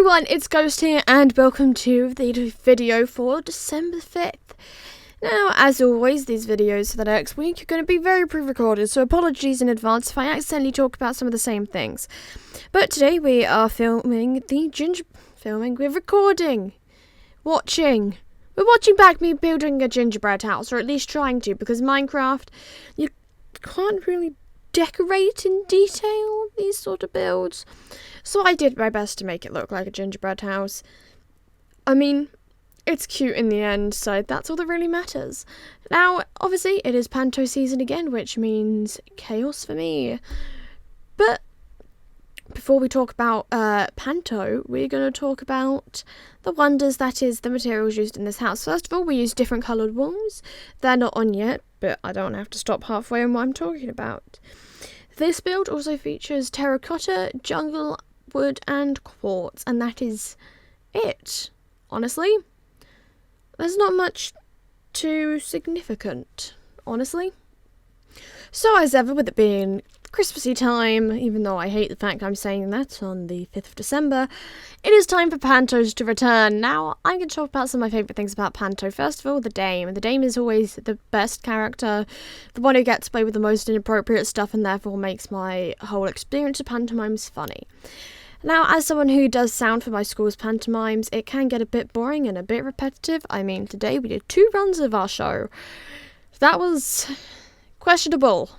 everyone, it's Ghost here and welcome to the video for December 5th. Now, as always, these videos for the next week are going to be very pre-recorded, so apologies in advance if I accidentally talk about some of the same things. But today we are we're recording, we're watching back me building a gingerbread house, or at least trying to, because Minecraft, you can't really decorate in detail these sort of builds. So I did my best to make it look like a gingerbread house. I mean, it's cute in the end, so that's all that really matters. Now, obviously, it is Panto season again, which means chaos for me. But before we talk about Panto, we're going to talk about the wonders that is the materials used in this house. First of all, we use different coloured walls. They're not on yet, but I don't have to stop halfway on what I'm talking about. This build also features terracotta, jungle, wood and quartz, and that is it. Honestly, there's not much too significant, honestly. So as ever, with it being Christmassy time, even though I hate the fact I'm saying that on the 5th of December, it is time for Pantos to return. Now, I'm going to talk about some of my favourite things about Panto. First of all, the Dame. The Dame is always the best character, the one who gets to play with the most inappropriate stuff and therefore makes my whole experience of pantomimes funny. Now, as someone who does sound for my school's pantomimes, it can get a bit boring and a bit repetitive. I mean, today we did 2 runs of our show. That was questionable.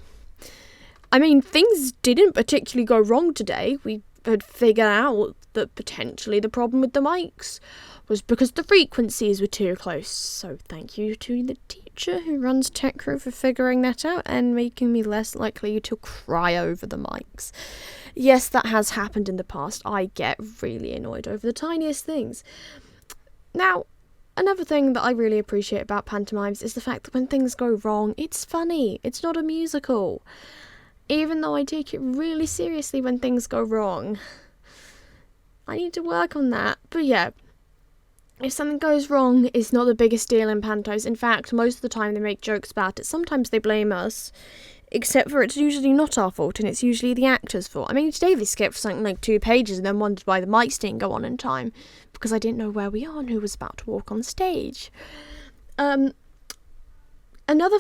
I mean, things didn't particularly go wrong today. We had figured out that potentially the problem with the mics was because the frequencies were too close. So thank you to the teacher who runs Tech Crew for figuring that out and making me less likely to cry over the mics. Yes, that has happened in the past. I get really annoyed over the tiniest things. Now, another thing that I really appreciate about pantomimes is the fact that when things go wrong, it's funny. It's not a musical. Even though I take it really seriously when things go wrong. I need to work on that. But yeah, if something goes wrong, it's not the biggest deal in pantos. In fact, most of the time they make jokes about it. Sometimes they blame us. Except for it's usually not our fault, and it's usually the actor's fault. I mean, today they skipped something like 2 pages and then wondered why the mics didn't go on in time. Because I didn't know where we are and who was about to walk on stage. Another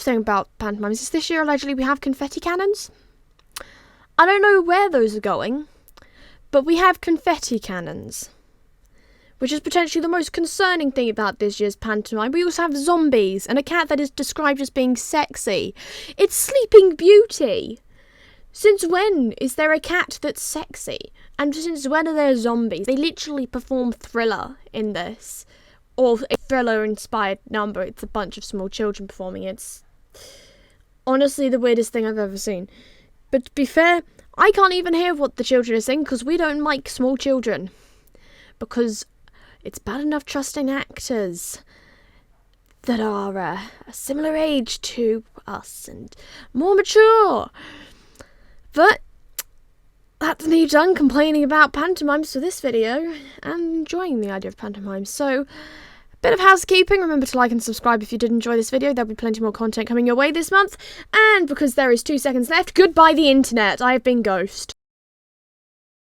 thing about pantomimes is this year, allegedly, we have confetti cannons. I don't know where those are going, but we have confetti cannons, which is potentially the most concerning thing about this year's pantomime. We also have zombies and a cat that is described as being sexy. It's Sleeping Beauty. Since when is there a cat that's sexy? And since when are there zombies? They literally perform Thriller in this, or a Thriller-inspired number. It's a bunch of small children performing. It's honestly the weirdest thing I've ever seen. But to be fair, I can't even hear what the children are saying because we don't mic small children. Because it's bad enough trusting actors that are a similar age to us and more mature. But that's me done complaining about pantomimes for this video and enjoying the idea of pantomimes. So, bit of housekeeping. Remember to like and subscribe if you did enjoy this video. There'll be plenty more content coming your way this month. And because there is 2 seconds left, goodbye the internet. I have been Ghost.